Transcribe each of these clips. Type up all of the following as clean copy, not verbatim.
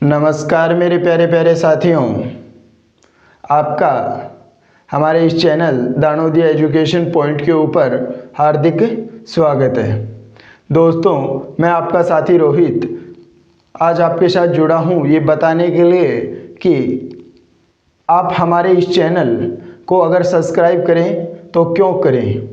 नमस्कार मेरे प्यारे प्यारे साथियों, आपका हमारे इस चैनल दानोदिया एजुकेशन पॉइंट के ऊपर हार्दिक स्वागत है। दोस्तों, मैं आपका साथी रोहित आज आपके साथ जुड़ा हूँ ये बताने के लिए कि आप हमारे इस चैनल को अगर सब्सक्राइब करें तो क्यों करें।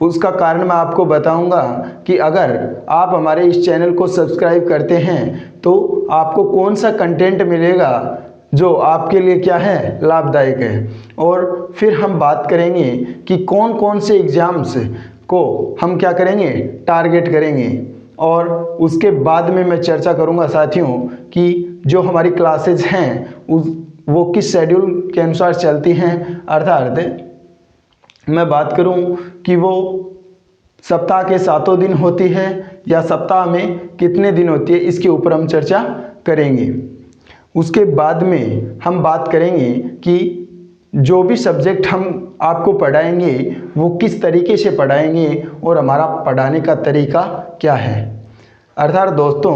उसका कारण मैं आपको बताऊंगा कि अगर आप हमारे इस चैनल को सब्सक्राइब करते हैं तो आपको कौन सा कंटेंट मिलेगा जो आपके लिए क्या है, लाभदायक है। और फिर हम बात करेंगे कि कौन कौन से एग्ज़ाम्स को हम क्या करेंगे, टारगेट करेंगे। और उसके बाद में मैं चर्चा करूंगा साथियों कि जो हमारी क्लासेज हैं वो किस शेड्यूल के अनुसार चलती हैं। अर्थात मैं बात करूं कि वो सप्ताह के 7 दिन होती है या सप्ताह में कितने दिन होती है, इसके ऊपर हम चर्चा करेंगे। उसके बाद में हम बात करेंगे कि जो भी सब्जेक्ट हम आपको पढ़ाएंगे वो किस तरीके से पढ़ाएंगे और हमारा पढ़ाने का तरीका क्या है। अर्थात दोस्तों,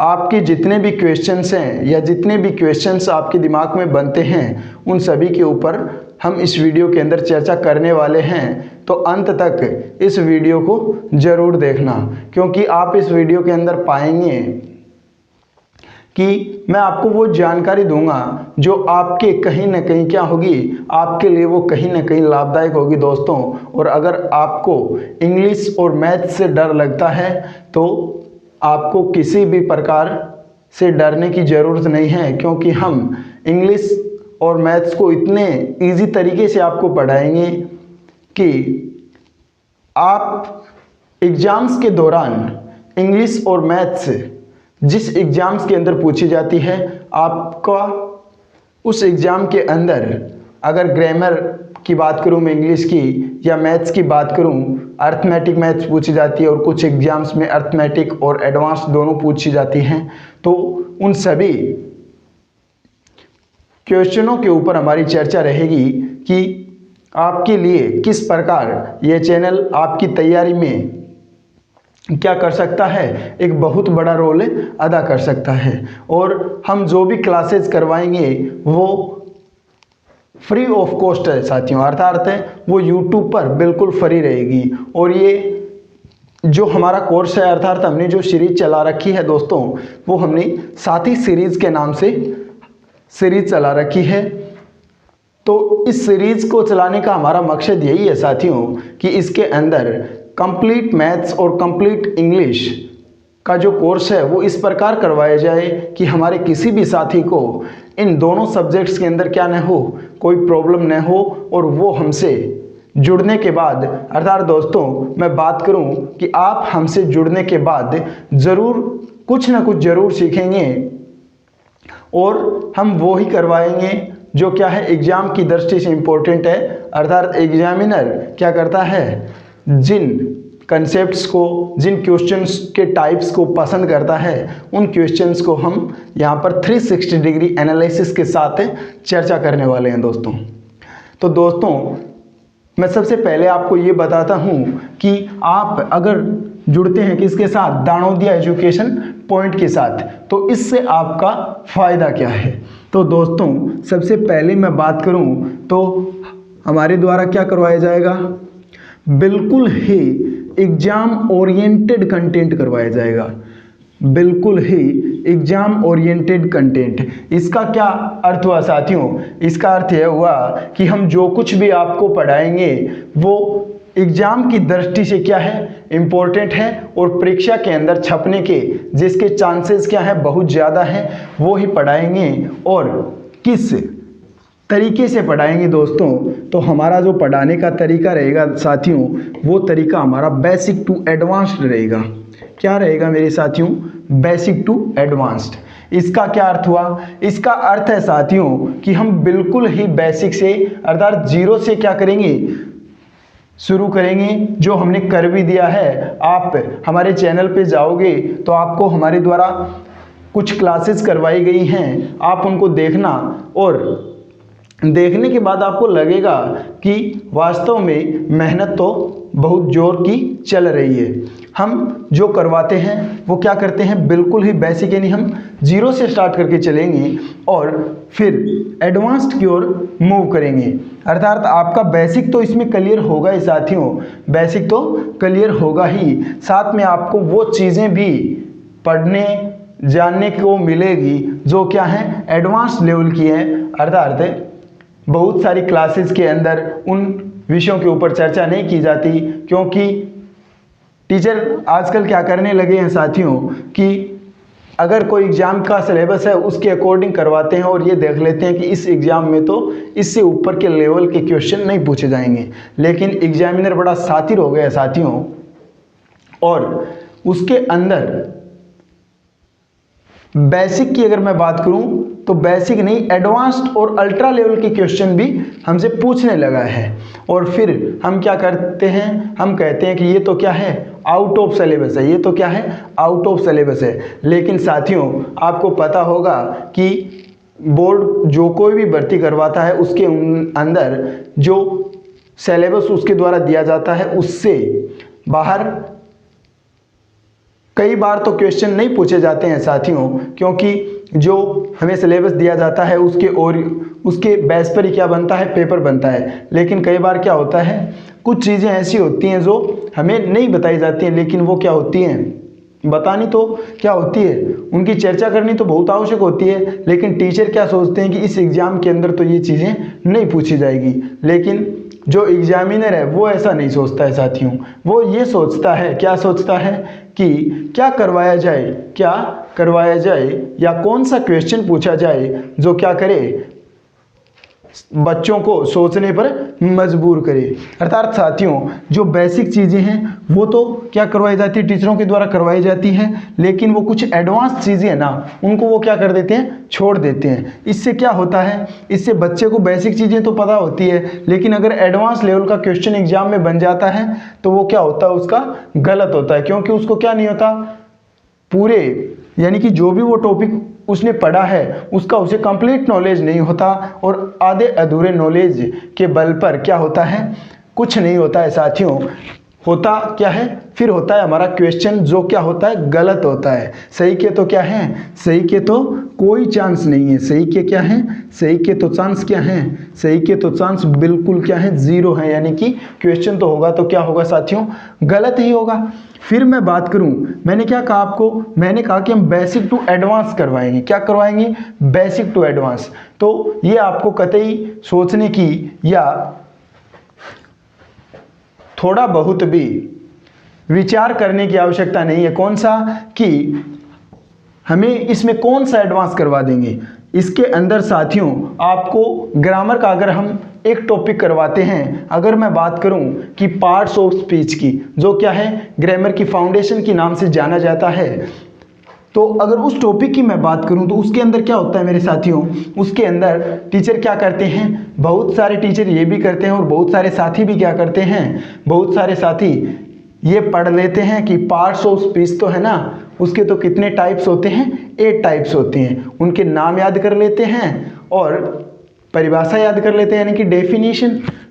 आपके जितने भी क्वेश्चंस हैं या जितने भी क्वेश्चंस आपके दिमाग में बनते हैं उन सभी के ऊपर हम इस वीडियो के अंदर चर्चा करने वाले हैं। तो अंत तक इस वीडियो को ज़रूर देखना, क्योंकि आप इस वीडियो के अंदर पाएंगे कि मैं आपको वो जानकारी दूंगा जो आपके कहीं ना कहीं क्या होगी, आपके लिए वो कहीं ना कहीं लाभदायक होगी दोस्तों। और अगर आपको इंग्लिश और मैथ से डर लगता है तो आपको किसी भी प्रकार से डरने की ज़रूरत नहीं है, क्योंकि हम इंग्लिश और मैथ्स को इतने इजी तरीके से आपको पढ़ाएंगे कि आप एग्ज़ाम्स के दौरान इंग्लिश और मैथ्स जिस एग्ज़ाम्स के अंदर पूछी जाती है, आपका उस एग्ज़ाम के अंदर अगर ग्रामर की बात करूं मैं इंग्लिश की, या मैथ्स की बात करूं, अर्थमेटिक मैथ्स पूछी जाती है और कुछ एग्ज़ाम्स में अर्थमेटिक और एडवांस दोनों पूछी जाती हैं। तो उन सभी क्वेश्चनों के ऊपर हमारी चर्चा रहेगी कि आपके लिए किस प्रकार ये चैनल आपकी तैयारी में क्या कर सकता है, एक बहुत बड़ा रोल अदा कर सकता है। और हम जो भी क्लासेस करवाएंगे वो फ्री ऑफ कॉस्ट है साथियों, अर्थात वो यूट्यूब पर बिल्कुल फ्री रहेगी। और ये जो हमारा कोर्स है, अर्थात हमने जो सीरीज चला रखी है दोस्तों, वो हमने साथी सीरीज के नाम से सीरीज चला रखी है। तो इस सीरीज को चलाने का हमारा मकसद यही है साथियों कि इसके अंदर कंप्लीट मैथ्स और कंप्लीट इंग्लिश का जो कोर्स है वो इस प्रकार करवाया जाए कि हमारे किसी भी साथी को इन दोनों सब्जेक्ट्स के अंदर क्या न हो, कोई प्रॉब्लम न हो। और वो हमसे जुड़ने के बाद, अर्थात दोस्तों मैं बात करूं कि आप हमसे जुड़ने के बाद ज़रूर कुछ ना कुछ ज़रूर सीखेंगे और हम वो ही करवाएंगे जो क्या है, एग्ज़ाम की दृष्टि से इम्पोर्टेंट है। अर्थात एग्जामिनर क्या करता है, जिन कंसेप्ट्स को, जिन क्वेश्चंस के टाइप्स को पसंद करता है, उन क्वेश्चंस को हम यहाँ पर 360 डिग्री एनालिसिस के साथ चर्चा करने वाले हैं दोस्तों। तो दोस्तों, मैं सबसे पहले आपको ये बताता हूँ कि आप अगर जुड़ते हैं किसके साथ, दानोदिया एजुकेशन पॉइंट के साथ, तो इससे आपका फ़ायदा क्या है। तो दोस्तों, सबसे पहले मैं बात करूं तो हमारे द्वारा क्या करवाया जाएगा, बिल्कुल ही एग्ज़ाम ओरिएंटेड कंटेंट करवाया जाएगा, बिल्कुल ही एग्ज़ाम ओरिएंटेड कंटेंट। इसका क्या अर्थ हुआ साथियों, इसका अर्थ यह हुआ कि हम जो कुछ भी आपको पढ़ाएंगे वो एग्ज़ाम की दृष्टि से क्या है, इम्पोर्टेंट है और परीक्षा के अंदर छपने के जिसके चांसेस क्या है, बहुत ज़्यादा है, वो ही पढ़ाएंगे। और किस तरीके से पढ़ाएंगे दोस्तों, तो हमारा जो पढ़ाने का तरीका रहेगा साथियों, वो तरीका हमारा बेसिक टू एडवांस्ड रहेगा। क्या रहेगा मेरे साथियों, बेसिक टू एडवांस्ड। इसका क्या अर्थ हुआ, इसका अर्थ है साथियों कि हम बिल्कुल ही बेसिक से, अर्थात जीरो से क्या करेंगे, शुरू करेंगे, जो हमने कर भी दिया है। आप हमारे चैनल पे जाओगे तो आपको हमारे द्वारा कुछ क्लासेस करवाई गई हैं, आप उनको देखना और देखने के बाद आपको लगेगा कि वास्तव में मेहनत तो बहुत जोर की चल रही है। हम जो करवाते हैं वो क्या करते हैं, बिल्कुल ही बेसिक, यानी हम जीरो से स्टार्ट करके चलेंगे और फिर एडवांस्ड की ओर मूव करेंगे। अर्थात आपका बेसिक तो इसमें क्लियर होगा ही साथियों, बेसिक तो क्लियर होगा ही, साथ में आपको वो चीज़ें भी पढ़ने जानने को मिलेगी जो क्या है, एडवांस लेवल की है। अर्थात बहुत सारी क्लासेस के अंदर उन विषयों के ऊपर चर्चा नहीं की जाती, क्योंकि टीचर आजकल क्या करने लगे हैं साथियों कि अगर कोई एग्ज़ाम का सिलेबस है उसके अकॉर्डिंग करवाते हैं और ये देख लेते हैं कि इस एग्ज़ाम में तो इससे ऊपर के लेवल के क्वेश्चन नहीं पूछे जाएंगे। लेकिन एग्जामिनर बड़ा शातिर हो गया है साथियों, और उसके अंदर बेसिक की अगर मैं बात करूं तो बेसिक नहीं, एडवांस्ड और अल्ट्रा लेवल के क्वेश्चन भी हमसे पूछने लगा है। और फिर हम क्या करते हैं, हम कहते हैं कि ये तो क्या है, आउट ऑफ सिलेबस है, ये तो क्या है, आउट ऑफ सिलेबस है। लेकिन साथियों आपको पता होगा कि बोर्ड जो कोई भी भर्ती करवाता है उसके अंदर जो सिलेबस उसके द्वारा दिया जाता है उससे बाहर कई बार तो क्वेश्चन नहीं पूछे जाते हैं साथियों, क्योंकि जो हमें सिलेबस दिया जाता है उसके बेस पर ही क्या बनता है, पेपर बनता है। लेकिन कई बार क्या होता है, कुछ चीज़ें ऐसी होती हैं जो हमें नहीं बताई जाती हैं, लेकिन वो क्या होती हैं, बतानी तो क्या होती है, उनकी चर्चा करनी तो बहुत आवश्यक होती है। लेकिन टीचर क्या सोचते हैं कि इस एग्ज़ाम के अंदर तो ये चीज़ें नहीं पूछी जाएगी। लेकिन जो एग्जामिनर है वो ऐसा नहीं सोचता है साथियों, वो ये सोचता है, क्या सोचता है कि क्या करवाया जाए या कौन सा क्वेश्चन पूछा जाए जो क्या करे, बच्चों को सोचने पर मजबूर करे। अर्थात साथियों जो बेसिक चीज़ें हैं वो तो क्या करवाई जाती है, टीचरों के द्वारा करवाई जाती हैं, लेकिन वो कुछ एडवांस चीज़ें हैं ना, उनको वो क्या कर देते हैं, छोड़ देते हैं। इससे क्या होता है, इससे बच्चे को बेसिक चीज़ें तो पता होती है, लेकिन अगर एडवांस लेवल का क्वेश्चन एग्जाम में बन जाता है तो वो क्या होता है, उसका गलत होता है। क्योंकि उसको क्या नहीं होता, पूरे यानी कि जो भी वो टॉपिक उसने पढ़ा है उसका उसे कंप्लीट नॉलेज नहीं होता, और आधे अधूरे नॉलेज के बल पर क्या होता है, कुछ नहीं होता है साथियों। होता क्या है, फिर होता है हमारा क्वेश्चन जो क्या होता है, गलत होता है। सही के तो क्या है, सही के तो कोई चांस नहीं है, सही के क्या है, सही के तो चांस क्या है, सही के तो चांस बिल्कुल क्या है, जीरो है। यानी कि क्वेश्चन तो होगा तो क्या होगा साथियों, गलत ही होगा। फिर मैं बात करूं, मैंने क्या कहा आपको, मैंने कहा कि हम बेसिक टू एडवांस करवाएंगे। क्या करवाएंगे, बेसिक टू एडवांस। तो ये आपको कतई सोचने की या थोड़ा बहुत भी विचार करने की आवश्यकता नहीं है। कौन सा, कि हमें इसमें कौन सा एडवांस करवा देंगे। इसके अंदर साथियों आपको ग्रामर का अगर हम एक टॉपिक करवाते हैं, अगर मैं बात करूं कि पार्ट्स ऑफ स्पीच की, जो क्या है, ग्रामर की फाउंडेशन के नाम से जाना जाता है, तो अगर उस टॉपिक की मैं बात करूं तो उसके अंदर क्या होता है मेरे साथियों, उसके अंदर टीचर क्या करते हैं, बहुत सारे टीचर ये भी करते हैं और बहुत सारे साथी भी क्या करते हैं, बहुत सारे साथी ये पढ़ लेते हैं कि पार्ट्स ऑफ स्पीच तो है ना, उसके तो कितने टाइप्स होते हैं, 8 टाइप्स होते हैं। उनके नाम याद कर लेते हैं और परिभाषा याद कर लेते हैं, यानी कि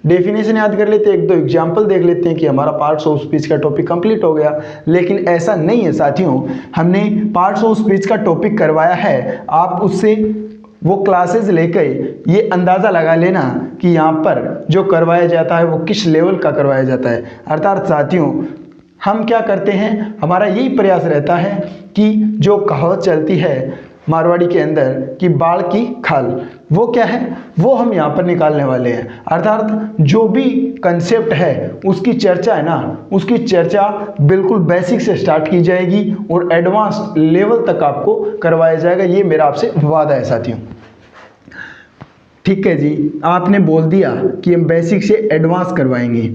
डेफिनेशन याद कर लेते हैं, एक दो एग्जाम्पल देख लेते हैं कि हमारा पार्ट्स ऑफ स्पीच का टॉपिक कंप्लीट हो गया। लेकिन ऐसा नहीं है साथियों, हमने पार्ट्स ऑफ स्पीच का टॉपिक करवाया है, आप उससे वो क्लासेस लेकर ये अंदाज़ा लगा लेना कि यहाँ पर जो करवाया जाता है वो किस लेवल का करवाया जाता है। अर्थात साथियों हम क्या करते हैं, हमारा यही प्रयास रहता है कि जो कहावत चलती है मारवाड़ी के अंदर कि बाढ़ की खाल, वो क्या है, वो हम यहाँ पर निकालने वाले हैं। अर्थात जो भी कंसेप्ट है उसकी चर्चा है ना, उसकी चर्चा बिल्कुल बेसिक से स्टार्ट की जाएगी और एडवांस लेवल तक आपको करवाया जाएगा, ये मेरा आपसे वादा है साथियों। ठीक है जी, आपने बोल दिया कि हम बेसिक से एडवांस करवाएंगे।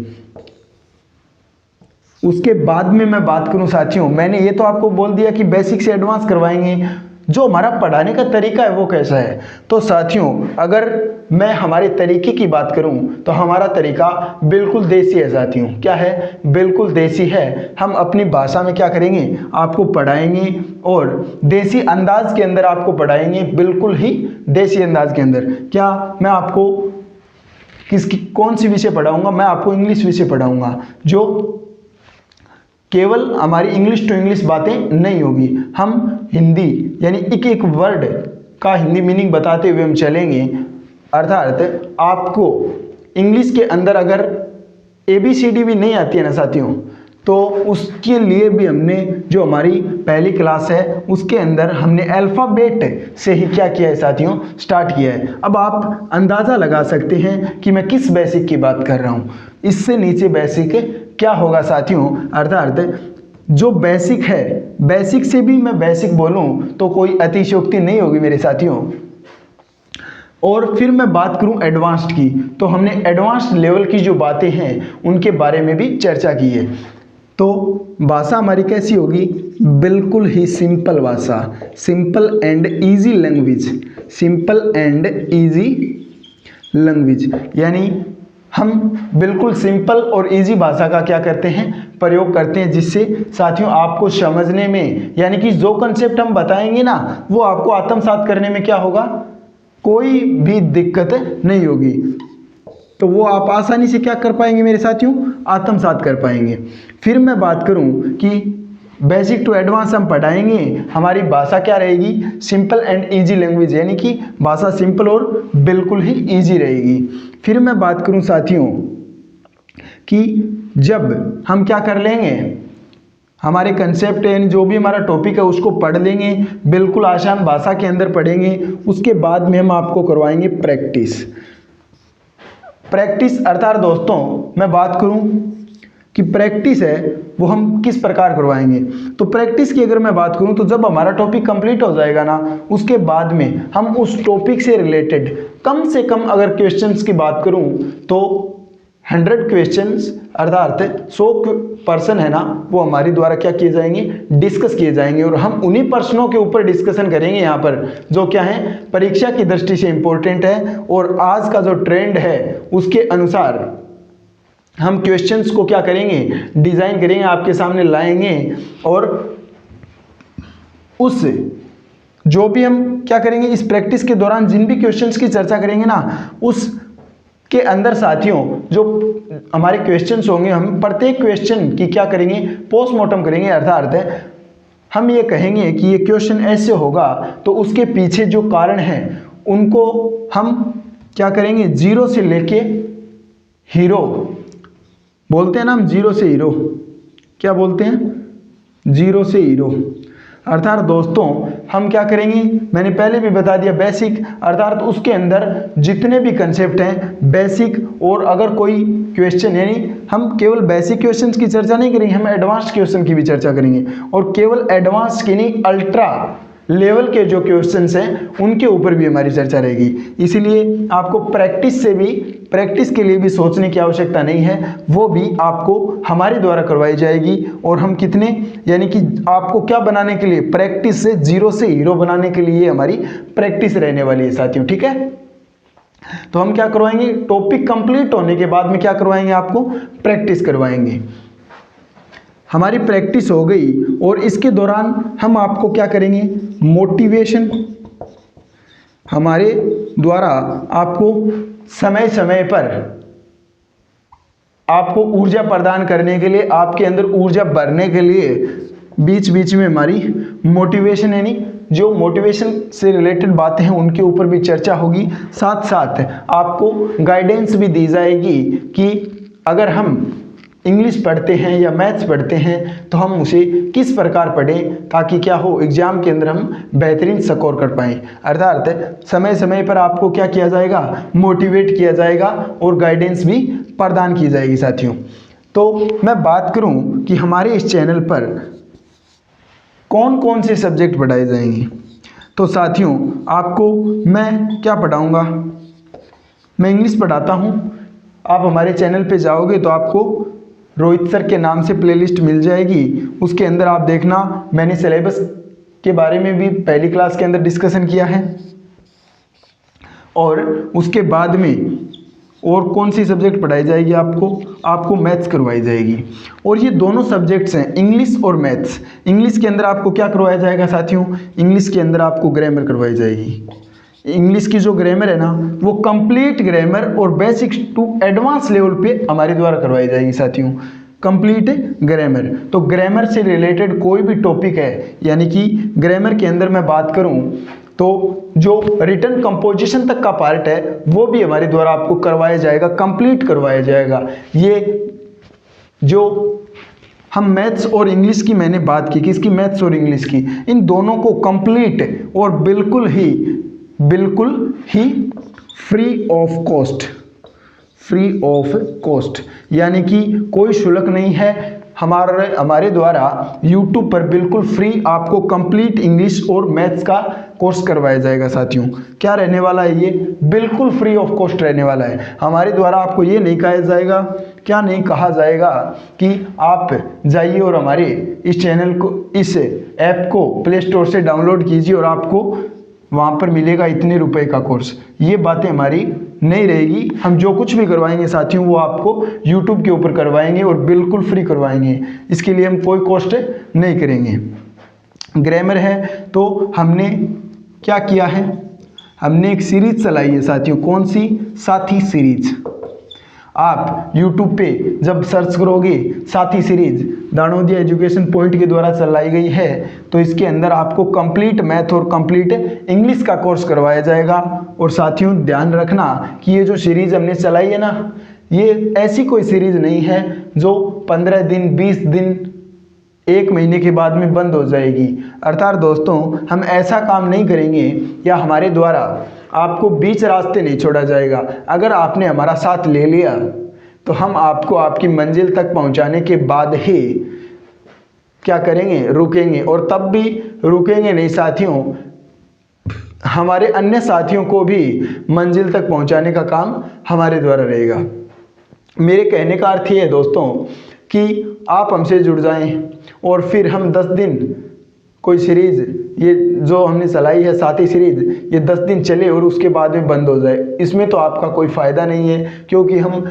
उसके बाद में मैं बात करूं साथियों, मैंने ये तो आपको बोल दिया कि बेसिक से एडवांस करवाएंगे, जो हमारा पढ़ाने का तरीका है वो कैसा है। तो साथियों अगर मैं हमारे तरीके की बात करूं तो हमारा तरीका बिल्कुल देसी है साथियों। क्या है, बिल्कुल देसी है। हम अपनी भाषा में क्या करेंगे, आपको पढ़ाएंगे और देसी अंदाज के अंदर आपको पढ़ाएंगे, बिल्कुल ही देसी अंदाज के अंदर। क्या मैं आपको कौन सी विषय पढ़ाऊंगा, मैं आपको इंग्लिश विषय पढ़ाऊंगा, जो केवल हमारी इंग्लिश टू इंग्लिश बातें नहीं होगी, हम हिंदी यानी एक एक वर्ड का हिंदी मीनिंग बताते हुए हम चलेंगे। अर्थात आपको इंग्लिश के अंदर अगर ABCD भी नहीं आती है ना साथियों, तो उसके लिए भी हमने जो हमारी पहली क्लास है उसके अंदर हमने अल्फ़ाबेट से ही क्या किया है साथियों, स्टार्ट किया है। अब आप अंदाज़ा लगा सकते हैं कि मैं किस बेसिक की बात कर रहा हूँ। इससे नीचे बेसिक क्या होगा साथियों, अर्थात जो बेसिक है, बेसिक से भी मैं बेसिक बोलूँ तो कोई अतिशयोक्ति नहीं होगी मेरे साथियों। और फिर मैं बात करूं एडवांस्ड की, तो हमने एडवांस्ड लेवल की जो बातें हैं उनके बारे में भी चर्चा की है। तो भाषा हमारी कैसी होगी, बिल्कुल ही सिंपल भाषा, simple and easy language, simple and easy language, यानी हम बिल्कुल सिंपल और इजी भाषा का क्या करते हैं, प्रयोग करते हैं, जिससे साथियों आपको समझने में, यानी कि जो कंसेप्ट हम बताएंगे ना वो आपको आत्मसात करने में क्या होगा, कोई भी दिक्कत नहीं होगी। तो वो आप आसानी से क्या कर पाएंगे मेरे साथियों, आत्मसात कर पाएंगे। फिर मैं बात करूं कि बेसिक टू एडवांस हम पढ़ाएंगे, हमारी भाषा क्या रहेगी, सिंपल एंड इजी लैंग्वेज, यानी कि भाषा सिंपल और बिल्कुल ही इजी रहेगी। फिर मैं बात करूं साथियों कि जब हम क्या कर लेंगे, हमारे कंसेप्ट यानी जो भी हमारा टॉपिक है उसको पढ़ लेंगे, बिल्कुल आसान भाषा के अंदर पढ़ेंगे, उसके बाद में हम आपको करवाएंगे प्रैक्टिस। प्रैक्टिस अर्थात दोस्तों मैं बात करूं कि प्रैक्टिस है वो हम किस प्रकार करवाएंगे। तो प्रैक्टिस की अगर मैं बात करूं तो जब हमारा टॉपिक कंप्लीट हो जाएगा ना, उसके बाद में हम उस टॉपिक से रिलेटेड कम से कम अगर क्वेश्चंस की बात करूं तो 100 क्वेश्चंस अर्थात 100% है ना, वो हमारे द्वारा क्या किए जाएंगे, डिस्कस किए जाएंगे। और हम उन्हीं प्रश्नों के ऊपर डिस्कशन करेंगे यहाँ पर, जो क्या है परीक्षा की दृष्टि से इम्पोर्टेंट है और आज का जो ट्रेंड है उसके अनुसार हम क्वेश्चंस को क्या करेंगे, डिज़ाइन करेंगे, आपके सामने लाएंगे। और उस जो भी हम क्या करेंगे इस प्रैक्टिस के दौरान जिन भी क्वेश्चंस की चर्चा करेंगे ना, उस के अंदर साथियों जो हमारे क्वेश्चंस होंगे, हम प्रत्येक क्वेश्चन की क्या करेंगे, पोस्टमार्टम करेंगे। अर्थात हम ये कहेंगे कि ये क्वेश्चन ऐसे होगा तो उसके पीछे जो कारण है उनको हम क्या करेंगे, जीरो से लेके हीरो बोलते हैं ना, हम जीरो से हीरो क्या बोलते हैं, जीरो से हीरो। अर्थात दोस्तों हम क्या करेंगे, मैंने पहले भी बता दिया बेसिक, अर्थात उसके अंदर जितने भी कंसेप्ट हैं बेसिक, और अगर कोई क्वेश्चन, यानी हम केवल बेसिक क्वेश्चंस की चर्चा नहीं करेंगे, हम एडवांस क्वेश्चन की भी चर्चा करेंगे। और केवल एडवांस की नहीं, अल्ट्रा लेवल के जो क्वेश्चंस हैं उनके ऊपर भी हमारी चर्चा रहेगी। इसीलिए आपको प्रैक्टिस के लिए भी सोचने की आवश्यकता नहीं है, वो भी आपको हमारे द्वारा करवाई जाएगी। और हम कितने, यानी कि आपको क्या बनाने के लिए, प्रैक्टिस से जीरो से हीरो बनाने के लिए हमारी प्रैक्टिस रहने वाली है साथियों, ठीक है। तो हम क्या करवाएंगे, टॉपिक कंप्लीट होने के बाद में क्या करवाएंगे, आपको प्रैक्टिस करवाएंगे। हमारी प्रैक्टिस हो गई और इसके दौरान हम आपको क्या करेंगे, मोटिवेशन, हमारे द्वारा आपको समय समय पर आपको ऊर्जा प्रदान करने के लिए, आपके अंदर ऊर्जा भरने के लिए बीच बीच में हमारी मोटिवेशन, यानी जो मोटिवेशन से रिलेटेड बातें हैं उनके ऊपर भी चर्चा होगी। साथ साथ आपको गाइडेंस भी दी जाएगी कि अगर हम इंग्लिश पढ़ते हैं या मैथ्स पढ़ते हैं तो हम उसे किस प्रकार पढ़ें ताकि क्या हो, एग्जाम के अंदर हम बेहतरीन स्कोर कर पाएँ। अर्थात समय समय पर आपको क्या किया जाएगा, मोटिवेट किया जाएगा और गाइडेंस भी प्रदान की जाएगी साथियों। तो मैं बात करूं कि हमारे इस चैनल पर कौन कौन से सब्जेक्ट पढ़ाए जाएंगे, तो साथियों आपको मैं क्या पढ़ाऊंगा, मैं इंग्लिश पढ़ाता हूं। आप हमारे चैनल पे जाओगे तो आपको रोहित सर के नाम से प्लेलिस्ट मिल जाएगी, उसके अंदर आप देखना, मैंने सिलेबस के बारे में भी पहली क्लास के अंदर डिस्कशन किया है। और उसके बाद में और कौन सी सब्जेक्ट पढ़ाई जाएगी, आपको मैथ्स करवाई जाएगी। और ये दोनों सब्जेक्ट्स हैं, इंग्लिश और मैथ्स। इंग्लिश के अंदर आपको क्या करवाया जाएगा साथियों, इंग्लिश के अंदर आपको ग्रामर करवाई जाएगी। इंग्लिश की जो ग्रामर है ना, वो कंप्लीट ग्रामर और बेसिक टू एडवांस लेवल पे हमारे द्वारा करवाई जाएगी साथियों। Complete grammar. तो ग्रामर से रिलेटेड कोई भी टॉपिक है, यानी कि ग्रामर के अंदर मैं बात करूं तो जो रिटन कंपोजिशन तक का पार्ट है वो भी हमारे द्वारा आपको करवाया जाएगा, कंप्लीट करवाया जाएगा। ये जो हम मैथ्स और इंग्लिश की मैंने बात की, किसकी, मैथ्स और इंग्लिश की, इन दोनों को कंप्लीट और बिल्कुल ही फ्री ऑफ कॉस्ट, यानी कि कोई शुल्क नहीं है, हमारे द्वारा YouTube पर बिल्कुल फ्री आपको कंप्लीट इंग्लिश और मैथ्स का कोर्स करवाया जाएगा। साथियों क्या रहने वाला है, ये बिल्कुल फ्री ऑफ कॉस्ट रहने वाला है। हमारे द्वारा आपको ये नहीं कहा जाएगा, क्या नहीं कहा जाएगा कि आप जाइए और हमारे इस चैनल को, इस ऐप को प्ले स्टोर से डाउनलोड कीजिए और आपको वहाँ पर मिलेगा इतने रुपए का कोर्स। ये बातें हमारी नहीं रहेगी। हम जो कुछ भी करवाएंगे साथियों वो आपको YouTube के ऊपर करवाएंगे और बिल्कुल फ्री करवाएंगे। इसके लिए हम कोई कॉस्ट नहीं करेंगे। ग्रामर है तो हमने क्या किया है, हमने एक सीरीज चलाई है साथियों। कौन सी, साथी सीरीज। आप YouTube पे जब सर्च करोगे साथी सीरीज दाणोदिया एजुकेशन पॉइंट के द्वारा चलाई गई है, तो इसके अंदर आपको कंप्लीट मैथ और कंप्लीट इंग्लिश का कोर्स करवाया जाएगा। और साथियों ध्यान रखना कि ये जो सीरीज हमने चलाई है ना, ये ऐसी कोई सीरीज नहीं है जो 15 दिन 20 दिन 1 महीने के बाद में बंद हो जाएगी। अर्थात दोस्तों हम ऐसा काम नहीं करेंगे या हमारे द्वारा आपको बीच रास्ते नहीं छोड़ा जाएगा। अगर आपने हमारा साथ ले लिया तो हम आपको आपकी मंजिल तक पहुंचाने के बाद ही क्या करेंगे, रुकेंगे। और तब भी रुकेंगे नहीं साथियों, हमारे अन्य साथियों को भी मंजिल तक पहुंचाने का काम हमारे द्वारा रहेगा। मेरे कहने का अर्थ ये है दोस्तों कि आप हमसे जुड़ जाएं और फिर हम 10 दिन कोई सीरीज़, ये जो हमने चलाई है साथी सीरीज़, ये 10 दिन चले और उसके बाद में बंद हो जाए, इसमें तो आपका कोई फ़ायदा नहीं है। क्योंकि हम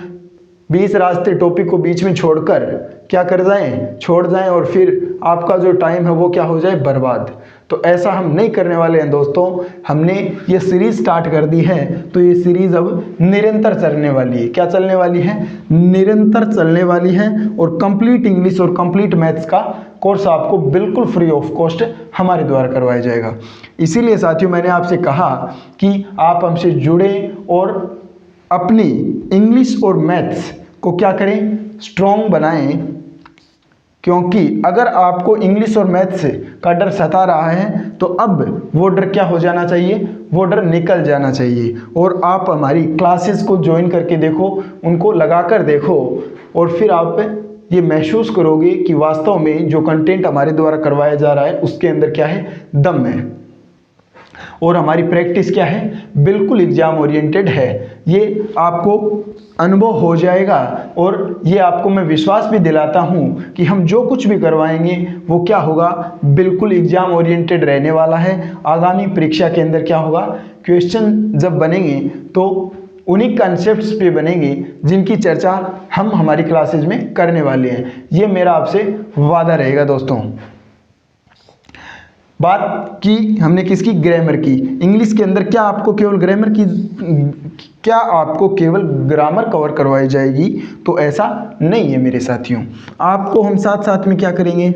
20 रास्ते टॉपिक को बीच में छोड़कर क्या कर जाएं, छोड़ जाएं और फिर आपका जो टाइम है वो क्या हो जाए, बर्बाद। तो ऐसा हम नहीं करने वाले हैं दोस्तों। हमने ये सीरीज़ स्टार्ट कर दी है तो ये सीरीज़ अब निरंतर चलने वाली है। क्या चलने वाली है, निरंतर चलने वाली है। और कंप्लीट इंग्लिश और कंप्लीट मैथ्स का कोर्स आपको बिल्कुल फ्री ऑफ कॉस्ट हमारे द्वारा करवाया जाएगा। इसीलिए साथियों मैंने आपसे कहा कि आप हमसे जुड़ें और अपनी इंग्लिश और मैथ्स को क्या करें, स्ट्रॉन्ग बनाएं। क्योंकि अगर आपको इंग्लिश और मैथ्स का डर सता रहा है तो अब वो डर क्या हो जाना चाहिए, वो डर निकल जाना चाहिए। और आप हमारी क्लासेस को ज्वाइन करके देखो, उनको लगाकर देखो और फिर आप ये महसूस करोगे कि वास्तव में जो कंटेंट हमारे द्वारा करवाया जा रहा है उसके अंदर क्या है, दम है। और हमारी प्रैक्टिस क्या है, बिल्कुल एग्जाम ओरिएंटेड है। ये आपको अनुभव हो जाएगा और ये आपको मैं विश्वास भी दिलाता हूँ कि हम जो कुछ भी करवाएंगे वो क्या होगा, बिल्कुल एग्जाम ओरिएंटेड रहने वाला है। आगामी परीक्षा के अंदर क्या होगा, क्वेश्चन जब बनेंगे तो उन्हीं कॉन्सेप्ट्स पे बनेंगे जिनकी चर्चा हम हमारी क्लासेज में करने वाले हैं। ये मेरा आपसे वादा रहेगा दोस्तों। बात की हमने किसकी, ग्रामर की। इंग्लिश के अंदर क्या आपको केवल ग्रामर की, क्या आपको केवल ग्रामर कवर करवाई जाएगी, तो ऐसा नहीं है मेरे साथियों। आपको हम साथ साथ में क्या करेंगे,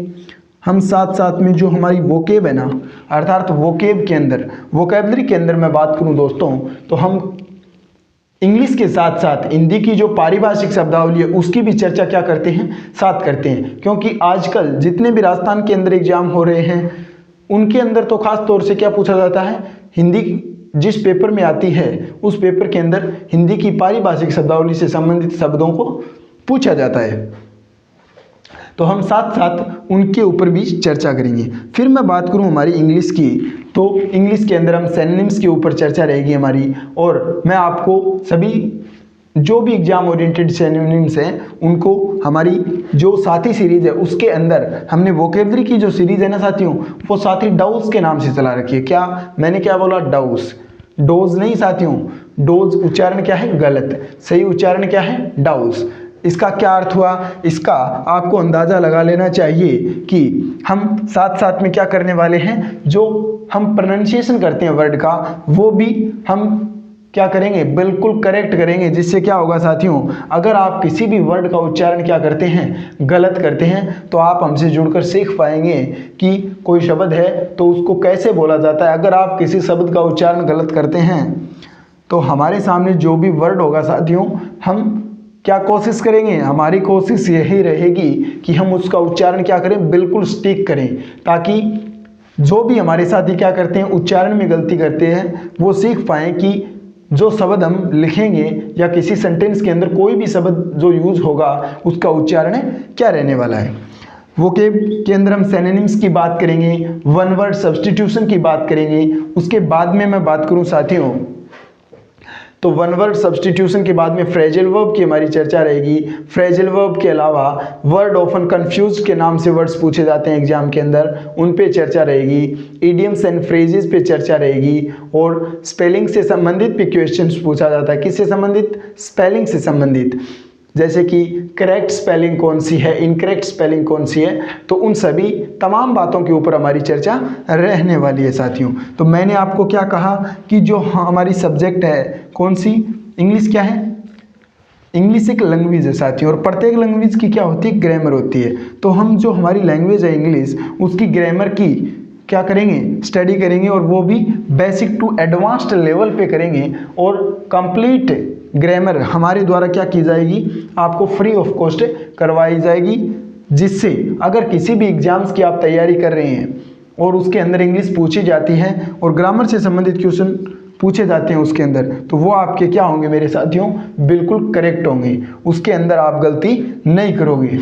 हम साथ साथ में जो हमारी वोकेब है ना, अर्थात वोकेब के अंदर, वोकेबलरी के अंदर मैं बात करूं दोस्तों, तो हम इंग्लिश के साथ साथ हिंदी की जो पारिभाषिक शब्दावली है उसकी भी चर्चा क्या करते हैं, साथ करते हैं। क्योंकि आजकल जितने भी राजस्थान के अंदर एग्जाम हो रहे हैं उनके अंदर तो खास तौर से क्या पूछा जाता है, हिंदी जिस पेपर में आती है उस पेपर के अंदर हिंदी की पारिभाषिक शब्दावली से संबंधित शब्दों को पूछा जाता है। तो हम साथ साथ उनके ऊपर भी चर्चा करेंगे। फिर मैं बात करूं हमारी इंग्लिश की, तो इंग्लिश के अंदर हम सिनोनिम्स के ऊपर चर्चा रहेगी हमारी। और मैं आपको सभी जो भी एग्जाम ओरिएंटेड सिनोनिम्स हैं उनको हमारी जो साथी सीरीज है उसके अंदर हमने वोकेबलरी की जो सीरीज है ना साथियों, वो साथी डाउस के नाम से चला रखी है। क्या मैंने क्या बोला, डाउस, डोज नहीं साथियों, डोज उच्चारण क्या है, गलत, सही उच्चारण क्या है, डाउस। इसका क्या अर्थ हुआ, इसका आपको अंदाजा लगा लेना चाहिए कि हम साथ साथ में क्या करने वाले हैं, जो हम प्रोनाउंसिएशन करते हैं वर्ड का वो भी हम क्या करेंगे, बिल्कुल करेक्ट करेंगे। जिससे क्या होगा साथियों, अगर आप किसी भी वर्ड का उच्चारण क्या करते हैं, गलत करते हैं, तो आप हमसे जुड़कर सीख पाएंगे कि कोई शब्द है तो उसको कैसे बोला जाता है। अगर आप किसी शब्द का उच्चारण गलत करते हैं तो हमारे सामने जो भी वर्ड होगा साथियों, हम क्या कोशिश करेंगे, हमारी कोशिश यही रहेगी कि हम उसका उच्चारण क्या करें, बिल्कुल सटीक करें, ताकि जो भी हमारे साथी क्या करते हैं, उच्चारण में गलती करते हैं, वो सीख पाएँ कि जो शब्द हम लिखेंगे या किसी सेंटेंस के अंदर कोई भी शब्द जो यूज होगा उसका उच्चारण क्या रहने वाला है। वोकेब के अंदर हम सिनोनिम्स की बात करेंगे, वन वर्ड सब्स्टिट्यूशन की बात करेंगे। उसके बाद में मैं बात करूं साथियों, तो वन वर्ड सब्स्टिट्यूशन के बाद में फ्रेजल वर्ब की हमारी चर्चा रहेगी। फ्रेजल वर्ब के अलावा वर्ड ऑफन कंफ्यूज के नाम से वर्ड्स पूछे जाते हैं एग्जाम के अंदर, उन पे चर्चा रहेगी। इडियम्स एंड फ्रेजेस पे चर्चा रहेगी और स्पेलिंग से संबंधित भी क्वेश्चंस पूछा जाता है। किससे संबंधित, स्पेलिंग से संबंधित, जैसे कि करेक्ट स्पेलिंग कौन सी है, इनकरेक्ट स्पेलिंग कौन सी है, तो उन सभी तमाम बातों के ऊपर हमारी चर्चा रहने वाली है साथियों। तो मैंने आपको क्या कहा कि जो हमारी सब्जेक्ट है कौन सी, इंग्लिश क्या है, इंग्लिश एक लैंग्वेज है साथियों, और प्रत्येक लैंग्वेज की क्या होती है, ग्रामर होती है। तो हम जो हमारी लैंग्वेज है इंग्लिश, उसकी ग्रामर की क्या करेंगे, स्टडी करेंगे, और वो भी बेसिक टू एडवांस्ड लेवल पे करेंगे। और कंप्लीट ग्रामर हमारे द्वारा क्या की जाएगी, आपको फ्री ऑफ कॉस्ट करवाई जाएगी। जिससे अगर किसी भी एग्जाम्स की आप तैयारी कर रहे हैं और उसके अंदर इंग्लिश पूछी जाती है और ग्रामर से संबंधित क्वेश्चन पूछे जाते हैं उसके अंदर, तो वो आपके क्या होंगे मेरे साथियों, बिल्कुल करेक्ट होंगे, उसके अंदर आप गलती नहीं करोगे।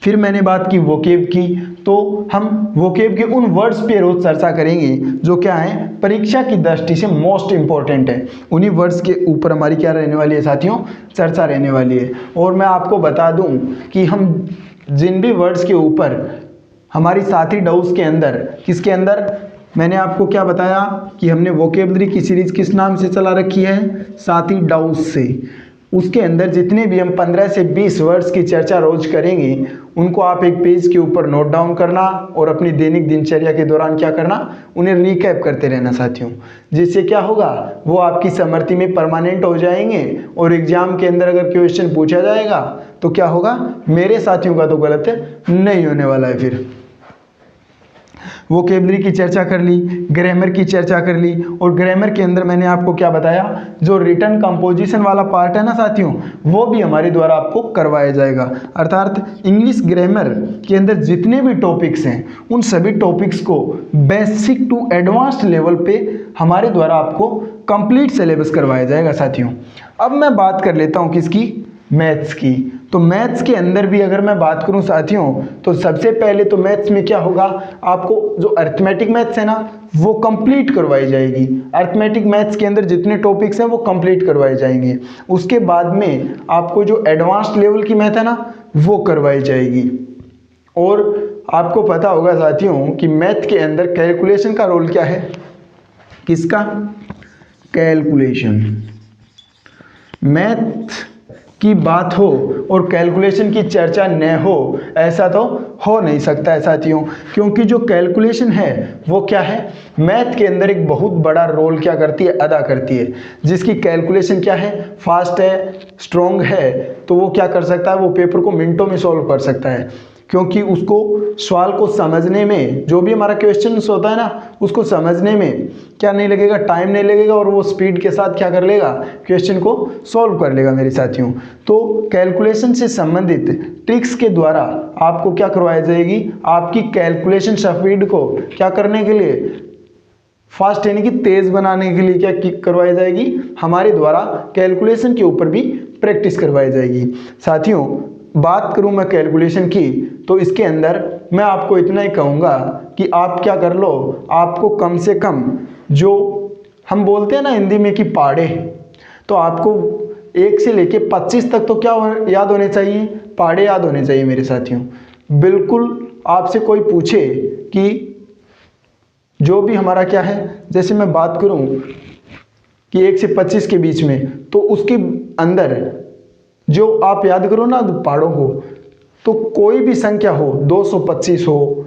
फिर मैंने बात की वोकेब की, तो हम वोकेब के उन वर्ड्स पे रोज चर्चा करेंगे जो क्या है, परीक्षा की दृष्टि से मोस्ट इंपॉर्टेंट है। उन्हीं वर्ड्स के ऊपर हमारी क्या रहने वाली है साथियों, चर्चा रहने वाली है। और मैं आपको बता दूं कि हम जिन भी वर्ड्स के ऊपर हमारी साथी डाउस के अंदर, किसके अंदर, मैंने आपको क्या बताया कि हमने वोकेबलरी की सीरीज किस नाम से चला रखी है, साथी डाउस से। उसके अंदर जितने भी हम 15 से 20 वर्ड्स की चर्चा रोज करेंगे, उनको आप एक पेज के ऊपर नोट डाउन करना और अपनी दैनिक दिनचर्या के दौरान क्या करना, उन्हें रिकैप करते रहना साथियों। जिससे क्या होगा, वो आपकी स्मृति में परमानेंट हो जाएंगे और एग्जाम के अंदर अगर क्वेश्चन पूछा जाएगा तो क्या होगा, मेरे साथियों का तो गलत नहीं होने वाला है। फिर वोकेबलरी की चर्चा कर ली, ग्रामर की चर्चा कर ली, और ग्रामर के अंदर मैंने आपको क्या बताया, जो रिटन कंपोजिशन वाला पार्ट है ना साथियों, वो भी हमारे द्वारा आपको करवाया जाएगा। अर्थात इंग्लिश ग्रामर के अंदर जितने भी टॉपिक्स हैं, उन सभी टॉपिक्स को बेसिक टू एडवांस्ड लेवल पे हमारे द्वारा आपको कंप्लीट सिलेबस करवाया जाएगा साथियों। अब मैं बात कर लेता हूँ किसकी, मैथ्स की। तो मैथ्स के अंदर भी अगर मैं बात करूं साथियों, तो सबसे पहले तो मैथ्स में क्या होगा, आपको जो अरिथमेटिक मैथ्स है ना, वो कंप्लीट करवाई जाएगी। अरिथमेटिक मैथ्स के अंदर जितने टॉपिक्स हैं वो कंप्लीट करवाए जाएंगे। उसके बाद में आपको जो एडवांस्ड लेवल की मैथ है ना, वो करवाई जाएगी। और आपको पता होगा साथियों कि मैथ के अंदर कैलकुलेशन का रोल क्या है, किसका, कैलकुलेशन। मैथ की बात हो और कैलकुलेशन की चर्चा न हो, ऐसा तो हो नहीं सकता है साथियों। क्योंकि जो कैलकुलेशन है वो क्या है, मैथ के अंदर एक बहुत बड़ा रोल क्या करती है, अदा करती है। जिसकी कैलकुलेशन क्या है, फास्ट है, स्ट्रॉन्ग है, तो वो क्या कर सकता है, वो पेपर को मिनटों में सॉल्व कर सकता है। क्योंकि उसको सवाल को समझने में, जो भी हमारा क्वेश्चन होता है ना, उसको समझने में क्या नहीं लगेगा, टाइम नहीं लगेगा, और वो स्पीड के साथ क्या कर लेगा, क्वेश्चन को सॉल्व कर लेगा मेरे साथियों। तो कैलकुलेशन से संबंधित ट्रिक्स के द्वारा आपको क्या करवाई जाएगी, आपकी कैलकुलेशन स्पीड को क्या करने के लिए, फास्ट यानी कि तेज बनाने के लिए क्या करवाई जाएगी, हमारे द्वारा कैलकुलेशन के ऊपर भी प्रैक्टिस करवाई जाएगी साथियों। बात करूं मैं कैलकुलेशन की, तो इसके अंदर मैं आपको इतना ही कहूँगा कि आप क्या कर लो, आपको कम से कम जो हम बोलते हैं ना हिंदी में कि पाड़े, तो आपको 1 से लेके 25 तक तो क्या याद होने चाहिए, पाड़े याद होने चाहिए मेरे साथियों। बिल्कुल आपसे कोई पूछे कि जो भी हमारा क्या है, जैसे मैं बात करूं कि 1 से 25 के बीच में, तो उसके अंदर जो आप याद करो ना पहाड़ों को, तो कोई भी संख्या हो, 225 हो,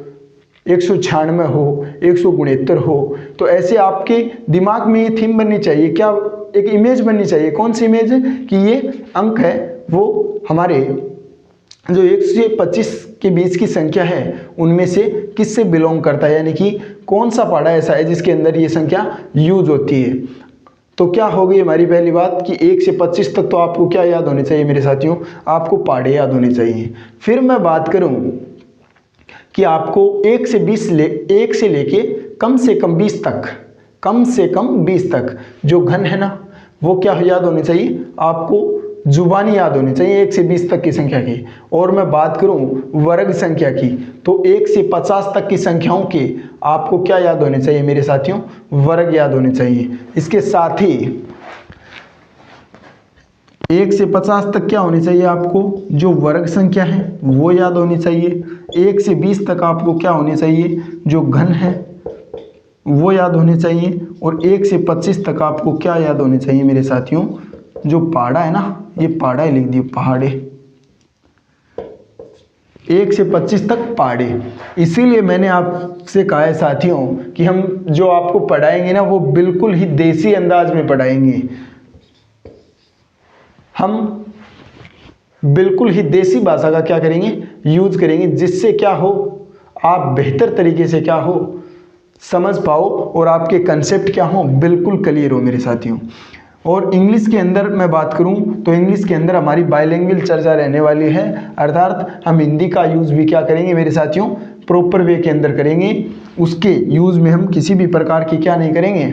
196 हो, 169 हो, तो ऐसे आपके दिमाग में ये थीम बननी चाहिए, क्या एक इमेज बननी चाहिए। कौन सी इमेज? कि ये अंक है वो हमारे जो 1 से 25 के बीच की संख्या है उनमें से किससे बिलोंग करता है, यानी कि कौन सा पहाड़ा ऐसा है जिसके अंदर ये संख्या यूज होती है। तो क्या होगी हमारी पहली बात कि 1 से 25 तक तो आपको क्या याद होने चाहिए मेरे साथियों, आपको पहाड़े याद होने चाहिए। फिर मैं बात करूं कि आपको 1 से लेके कम से कम 20 तक जो घन है ना वो क्या याद होने चाहिए, आपको जुबानी याद होनी चाहिए 1 से 20 तक की संख्या की। और मैं बात करूं वर्ग संख्या की तो 1 से 50 तक की संख्याओं के आपको क्या याद होने चाहिए मेरे साथियों, वर्ग याद होने चाहिए। इसके साथ ही 1 से 50 तक क्या होनी चाहिए आपको, जो वर्ग संख्या है वो याद होनी चाहिए। 1 से 20 तक आपको क्या होनी चाहिए, जो घन है वो याद होने चाहिए। और 1 से 25 तक आपको क्या याद होने चाहिए मेरे साथियों, जो पहाड़ा है ना, ये पहाड़ा ही लिख दिए, पहाड़े। 1 से 25 तक पहाड़े। इसीलिए मैंने आपसे कहा है साथियों कि हम जो आपको पढ़ाएंगे ना वो बिल्कुल ही देसी अंदाज में पढ़ाएंगे, हम बिल्कुल ही देसी भाषा का क्या करेंगे, यूज करेंगे, जिससे क्या हो आप बेहतर तरीके से क्या हो समझ पाओ और आपके कंसेप्ट क्या हो बिल्कुल क्लियर हो मेरे साथियों। और इंग्लिश के अंदर मैं बात करूं तो इंग्लिश के अंदर हमारी बाइलिंगुअल चर्चा रहने वाली है, अर्थात हम हिंदी का यूज़ भी क्या करेंगे मेरे साथियों, प्रॉपर वे के अंदर करेंगे। उसके यूज़ में हम किसी भी प्रकार की क्या नहीं करेंगे,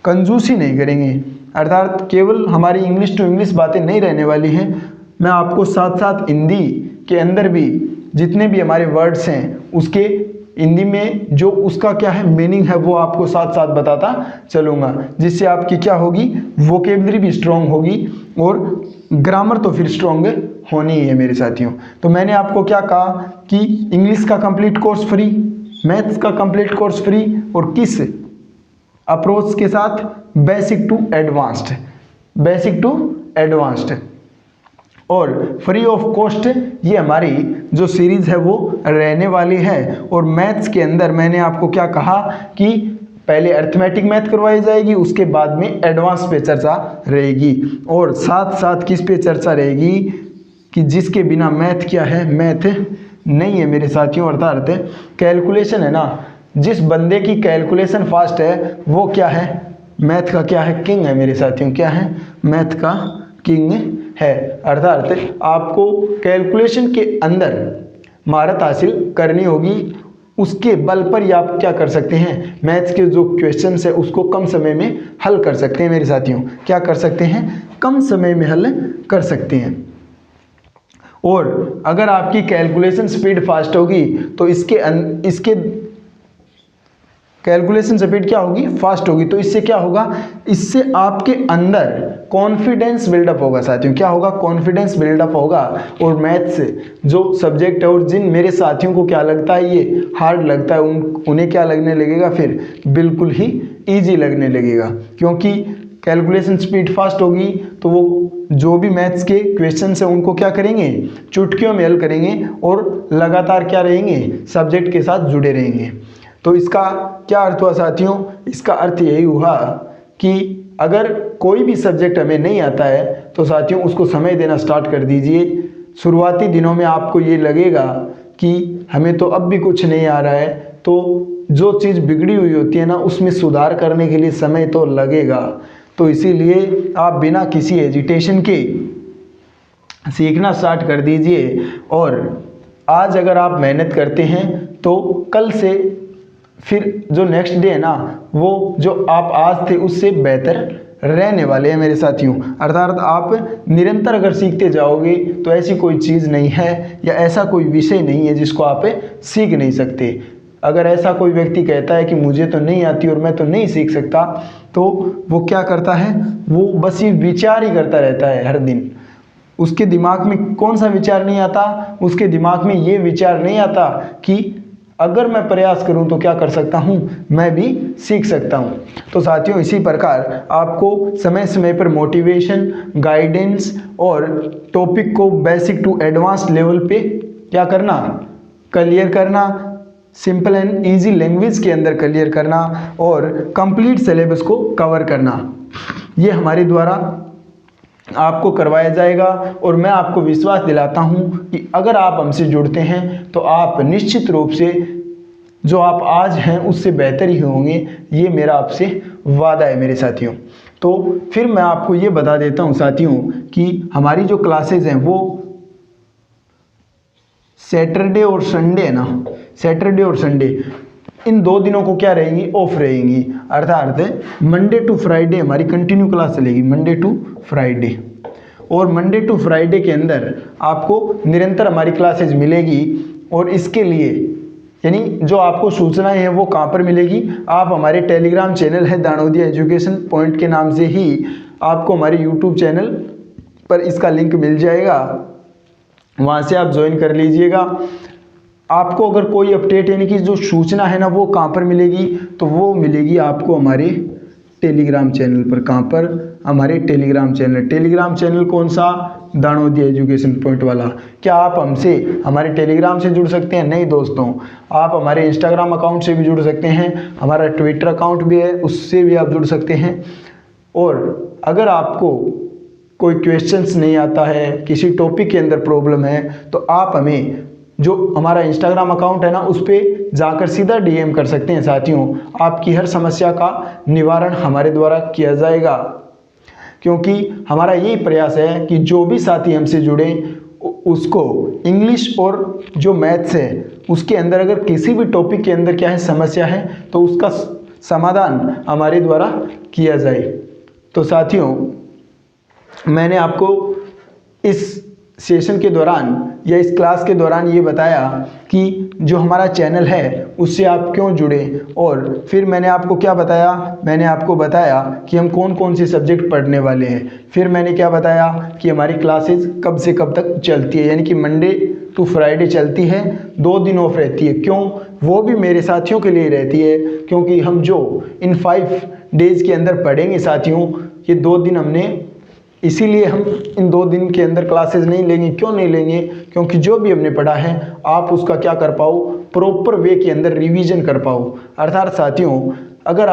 कंजूसी नहीं करेंगे, अर्थात केवल हमारी इंग्लिश टू इंग्लिश बातें नहीं रहने वाली हैं। मैं आपको साथ साथ हिंदी के अंदर भी जितने भी हमारे वर्ड्स हैं उसके हिंदी में जो उसका क्या है मीनिंग है वो आपको साथ साथ बताता चलूँगा, जिससे आपकी क्या होगी, वोकेबलरी भी स्ट्रॉन्ग होगी और ग्रामर तो फिर स्ट्रॉन्ग होनी ही है मेरे साथियों। तो मैंने आपको क्या कहा कि इंग्लिश का कंप्लीट कोर्स फ्री, मैथ्स का कंप्लीट कोर्स फ्री, और किस अप्रोच के साथ, बेसिक टू एडवांस्ड और फ्री ऑफ कॉस्ट ये हमारी जो सीरीज है वो रहने वाली है। और मैथ्स के अंदर मैंने आपको क्या कहा कि पहले अर्थमेटिक मैथ करवाई जाएगी, उसके बाद में एडवांस पे चर्चा रहेगी, और साथ साथ किस पे चर्चा रहेगी कि जिसके बिना मैथ क्या है, मैथ नहीं है मेरे साथियों, अर्थात कैलकुलेशन है ना, जिस बंदे की कैलकुलेशन फास्ट है वो क्या है, मैथ का क्या है, किंग है मेरे साथियों, क्या है, मैथ का किंग है। अर्थात आपको कैलकुलेशन के अंदर महारत हासिल करनी होगी, उसके बल पर ही आप क्या कर सकते हैं, मैथ्स के जो क्वेश्चन है उसको कम समय में हल कर सकते हैं मेरे साथियों, क्या कर सकते हैं, कम समय में हल कर सकते हैं। और अगर आपकी कैलकुलेशन स्पीड फास्ट होगी तो इसके कैलकुलेशन स्पीड क्या होगी, फास्ट होगी, तो इससे क्या होगा, इससे आपके अंदर कॉन्फिडेंस बिल्डअप होगा साथियों, क्या होगा, कॉन्फिडेंस बिल्डअप होगा। और मैथ्स जो सब्जेक्ट है और जिन मेरे साथियों को क्या लगता है ये हार्ड लगता है उन्हें क्या लगने लगेगा, फिर बिल्कुल ही ईजी लगने लगेगा, क्योंकि कैलकुलेशन स्पीड फास्ट होगी तो वो जो भी मैथ्स के क्वेश्चन है उनको क्या करेंगे, चुटकियों में हल करेंगे और लगातार क्या रहेंगे, सब्जेक्ट के साथ जुड़े रहेंगे। तो इसका क्या अर्थ हुआ साथियों, इसका अर्थ यही हुआ कि अगर कोई भी सब्जेक्ट हमें नहीं आता है तो साथियों उसको समय देना स्टार्ट कर दीजिए। शुरुआती दिनों में आपको ये लगेगा कि हमें तो अब भी कुछ नहीं आ रहा है, तो जो चीज़ बिगड़ी हुई होती है ना उसमें सुधार करने के लिए समय तो लगेगा। तो इसीलिए आप बिना किसी हेजिटेशन के सीखना स्टार्ट कर दीजिए, और आज अगर आप मेहनत करते हैं तो कल से फिर जो नेक्स्ट डे है ना वो जो आप आज थे उससे बेहतर रहने वाले हैं मेरे साथियों। अर्थात आप निरंतर अगर सीखते जाओगे तो ऐसी कोई चीज़ नहीं है या ऐसा कोई विषय नहीं है जिसको आप सीख नहीं सकते। अगर ऐसा कोई व्यक्ति कहता है कि मुझे तो नहीं आती और मैं तो नहीं सीख सकता, तो वो क्या करता है, वो बस ये विचार ही करता रहता है हर दिन। उसके दिमाग में कौन सा विचार नहीं आता, उसके दिमाग में ये विचार नहीं आता कि अगर मैं प्रयास करूं तो क्या कर सकता हूं, मैं भी सीख सकता हूं। तो साथियों इसी प्रकार आपको समय समय पर मोटिवेशन, गाइडेंस और टॉपिक को बेसिक टू एडवांस लेवल पे क्या करना, क्लियर करना, सिंपल एंड ईजी लैंग्वेज के अंदर क्लियर करना और कंप्लीट सिलेबस को कवर करना, ये हमारे द्वारा आपको करवाया जाएगा। और मैं आपको विश्वास दिलाता हूँ कि अगर आप हमसे जुड़ते हैं तो आप निश्चित रूप से जो आप आज हैं उससे बेहतर ही होंगे, ये मेरा आपसे वादा है मेरे साथियों। तो फिर मैं आपको ये बता देता हूँ साथियों कि हमारी जो क्लासेज हैं वो सैटरडे और संडे है ना, सैटरडे और संडे इन 2 दिनों को क्या रहेंगी, ऑफ रहेंगी। अर्थात मंडे टू फ्राइडे हमारी कंटिन्यू क्लास चलेगी, मंडे टू फ्राइडे। और मंडे टू फ्राइडे के अंदर आपको निरंतर हमारी क्लासेज मिलेगी। और इसके लिए यानी जो आपको सूचनाएं हैं वो कहाँ पर मिलेगी, आप हमारे टेलीग्राम चैनल है दानोदिया एजुकेशन पॉइंट के नाम से ही आपको हमारे यूट्यूब चैनल पर इसका लिंक मिल जाएगा, वहाँ से आप ज्वाइन कर लीजिएगा। आपको अगर कोई अपडेट यानी कि जो सूचना है ना वो कहाँ पर मिलेगी, तो वो मिलेगी आपको हमारे टेलीग्राम चैनल पर। कहाँ पर, हमारे टेलीग्राम चैनल। टेलीग्राम चैनल कौन सा, दानोदिया एजुकेशन पॉइंट वाला। क्या आप हमसे हमारे टेलीग्राम से जुड़ सकते हैं? नहीं दोस्तों, आप हमारे इंस्टाग्राम अकाउंट से भी जुड़ सकते हैं, हमारा ट्विटर अकाउंट भी है उससे भी आप जुड़ सकते हैं। और अगर आपको कोई क्वेश्चंस नहीं आता है, किसी टॉपिक के अंदर प्रॉब्लम है, तो आप हमें जो हमारा इंस्टाग्राम अकाउंट है ना उस पर जाकर सीधा डीएम कर सकते हैं साथियों। आपकी हर समस्या का निवारण हमारे द्वारा किया जाएगा, क्योंकि हमारा यही प्रयास है कि जो भी साथी हमसे जुड़े उसको इंग्लिश और जो मैथ्स है उसके अंदर अगर किसी भी टॉपिक के अंदर क्या है समस्या है तो उसका समाधान हमारे द्वारा किया जाए। तो साथियों, मैंने आपको इस सेशन के दौरान या इस क्लास के दौरान ये बताया कि जो हमारा चैनल है उससे आप क्यों जुड़े। और फिर मैंने आपको क्या बताया, मैंने आपको बताया कि हम कौन कौन से सब्जेक्ट पढ़ने वाले हैं। फिर मैंने क्या बताया कि हमारी क्लासेस कब से कब तक चलती है, यानी कि मंडे टू फ्राइडे चलती है, 2 दिन ऑफ रहती है। क्यों, वो भी मेरे साथियों के लिए रहती है, क्योंकि हम जो इन 5 डेज़ के अंदर पढ़ेंगे साथियों, ये 2 दिन हमने इसीलिए हम इन 2 दिन के अंदर क्लासेस नहीं लेंगे। क्यों नहीं लेंगे, क्योंकि जो भी हमने पढ़ा है आप उसका क्या कर पाओ, प्रॉपर वे के अंदर रिवीजन कर पाओ। अर्थात साथियों, अगर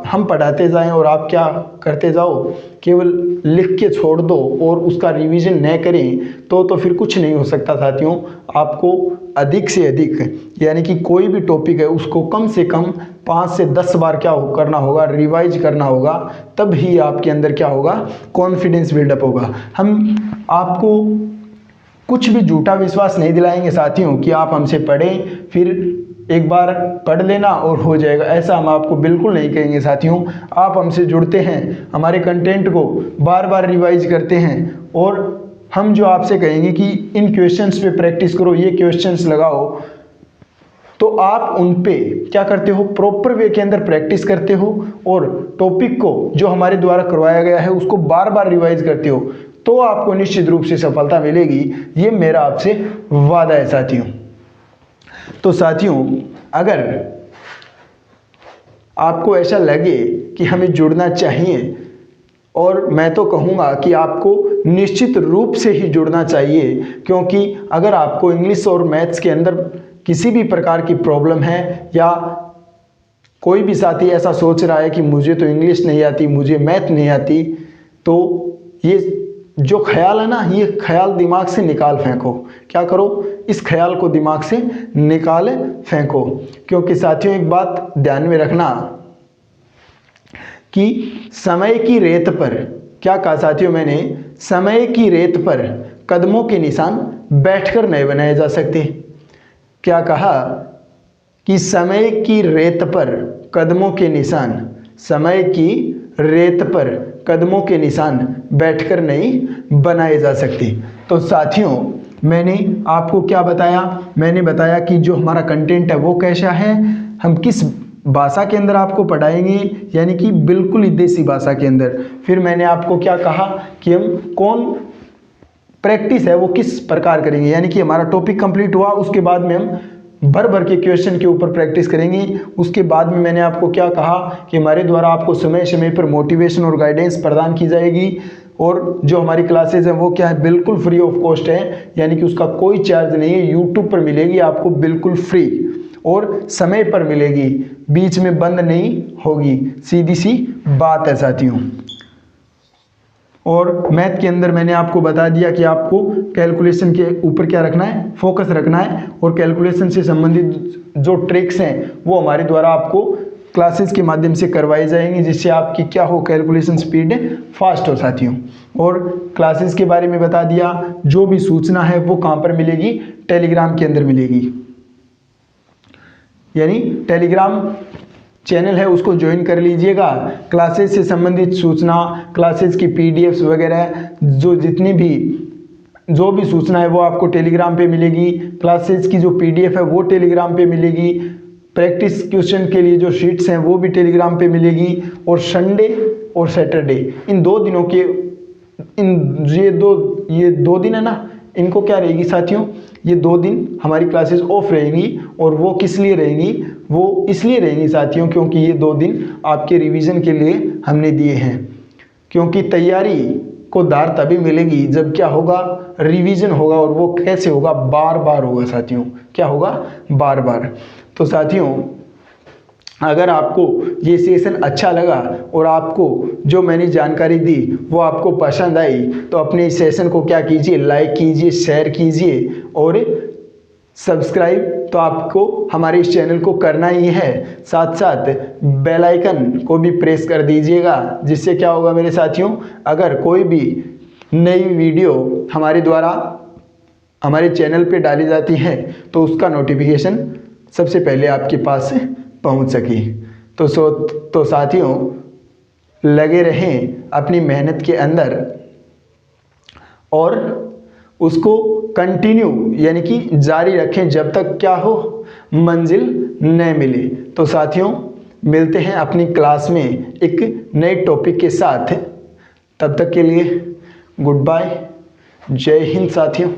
हम पढ़ाते जाएं और आप क्या करते जाओ, केवल लिख के छोड़ दो और उसका रिवीजन न करें तो फिर कुछ नहीं हो सकता साथियों। आपको अधिक से अधिक यानी कि कोई भी टॉपिक है उसको कम से कम 5 से 10 बार क्या करना होगा, रिवाइज करना होगा, तब ही आपके अंदर क्या होगा, कॉन्फिडेंस बिल्डअप होगा। हम आपको कुछ भी झूठा विश्वास नहीं दिलाएंगे साथियों कि आप हमसे पढ़ें फिर एक बार पढ़ लेना और हो जाएगा, ऐसा हम आपको बिल्कुल नहीं कहेंगे साथियों। आप हमसे जुड़ते हैं, हमारे कंटेंट को बार बार रिवाइज करते हैं और हम जो आपसे कहेंगे कि इन क्वेश्चंस पे प्रैक्टिस करो, ये क्वेश्चंस लगाओ, तो आप उन पे क्या करते हो, प्रॉपर वे के अंदर प्रैक्टिस करते हो और टॉपिक को जो हमारे द्वारा करवाया गया है उसको बार बार रिवाइज करते हो, तो आपको निश्चित रूप से सफलता मिलेगी। ये मेरा आपसे वादा है साथियों। तो साथियों, अगर आपको ऐसा लगे कि हमें जुड़ना चाहिए, और मैं तो कहूँगा कि आपको निश्चित रूप से ही जुड़ना चाहिए, क्योंकि अगर आपको इंग्लिश और मैथ्स के अंदर किसी भी प्रकार की प्रॉब्लम है या कोई भी साथी ऐसा सोच रहा है कि मुझे तो इंग्लिश नहीं आती, मुझे मैथ नहीं आती, तो ये जो ख्याल है ना, ये ख्याल दिमाग से निकाल फेंको। क्या करो, इस ख्याल को दिमाग से निकाल फेंको, क्योंकि साथियों एक बात ध्यान में रखना कि समय की रेत पर, क्या कहा साथियों मैंने, समय की रेत पर कदमों के निशान बैठकर नहीं बनाए जा सकते। क्या कहा कि समय की रेत पर कदमों के निशान, समय की रेत पर कदमों के निशान बैठकर नहीं बनाए जा सकते। तो साथियों, मैंने आपको क्या बताया, मैंने बताया कि जो हमारा कंटेंट है वो कैसा है, हम किस भाषा के अंदर आपको पढ़ाएंगे, यानी कि बिल्कुल ही देसी भाषा के अंदर। फिर मैंने आपको क्या कहा कि हम कौन प्रैक्टिस है वो किस प्रकार करेंगे, यानी कि हमारा टॉपिक कंप्लीट हुआ उसके बाद में हम भर भर के क्वेश्चन के ऊपर प्रैक्टिस करेंगे। उसके बाद में मैंने आपको क्या कहा कि हमारे द्वारा आपको समय समय पर मोटिवेशन और गाइडेंस प्रदान की जाएगी, और जो हमारी क्लासेज हैं वो क्या है, बिल्कुल फ्री ऑफ कॉस्ट है, यानी कि उसका कोई चार्ज नहीं है, यूट्यूब पर मिलेगी आपको बिल्कुल फ्री। और समय पर मिलेगी, बीच में बंद नहीं होगी, सीधी सी बात है साथियों। और मैथ के अंदर मैंने आपको बता दिया कि आपको कैलकुलेशन के ऊपर क्या रखना है, फोकस रखना है, और कैलकुलेशन से संबंधित जो ट्रिक्स हैं वो हमारे द्वारा आपको क्लासेस के माध्यम से करवाई जाएंगी, जिससे आपकी क्या हो, कैलकुलेशन स्पीड फास्ट हो साथियों। और क्लासेस के बारे में बता दिया, जो भी सूचना है वो कहाँ पर मिलेगी, टेलीग्राम के अंदर मिलेगी, यानी टेलीग्राम चैनल है उसको ज्वाइन कर लीजिएगा। क्लासेस से संबंधित सूचना, क्लासेस की पीडीएफ्स वगैरह, जो भी सूचना है वो आपको टेलीग्राम पे मिलेगी। क्लासेस की जो पीडीएफ है वो टेलीग्राम पे मिलेगी। प्रैक्टिस क्वेश्चन के लिए जो शीट्स हैं वो भी टेलीग्राम पे मिलेगी। और संडे और सैटरडे इन 2 दिनों के ये दो दिन है ना, इनको क्या रहेगी साथियों, ये 2 दिन हमारी क्लासेस ऑफ रहेंगी। और वो किस लिए रहेंगी, वो इसलिए रहेंगी साथियों क्योंकि ये 2 दिन आपके रिवीजन के लिए हमने दिए हैं। क्योंकि तैयारी को धार तभी मिलेगी जब क्या होगा, रिवीजन होगा। और वो कैसे होगा, बार बार होगा साथियों। क्या होगा, बार बार। तो साथियों अगर आपको ये सेशन अच्छा लगा और आपको जो मैंने जानकारी दी वो आपको पसंद आई, तो अपने इस सेशन को क्या कीजिए, लाइक कीजिए, शेयर कीजिए और सब्सक्राइब तो आपको हमारे इस चैनल को करना ही है। साथ साथ बेल आइकन को भी प्रेस कर दीजिएगा, जिससे क्या होगा मेरे साथियों, अगर कोई भी नई वीडियो हमारे द्वारा हमारे चैनल पे डाली जाती है तो उसका नोटिफिकेशन सबसे पहले आपके पास पहुंच सके। तो साथियों लगे रहें अपनी मेहनत के अंदर और उसको कंटिन्यू यानी कि जारी रखें जब तक क्या हो, मंजिल न मिले। तो साथियों मिलते हैं अपनी क्लास में एक नए टॉपिक के साथ। तब तक के लिए गुड बाय, जय हिंद साथियों।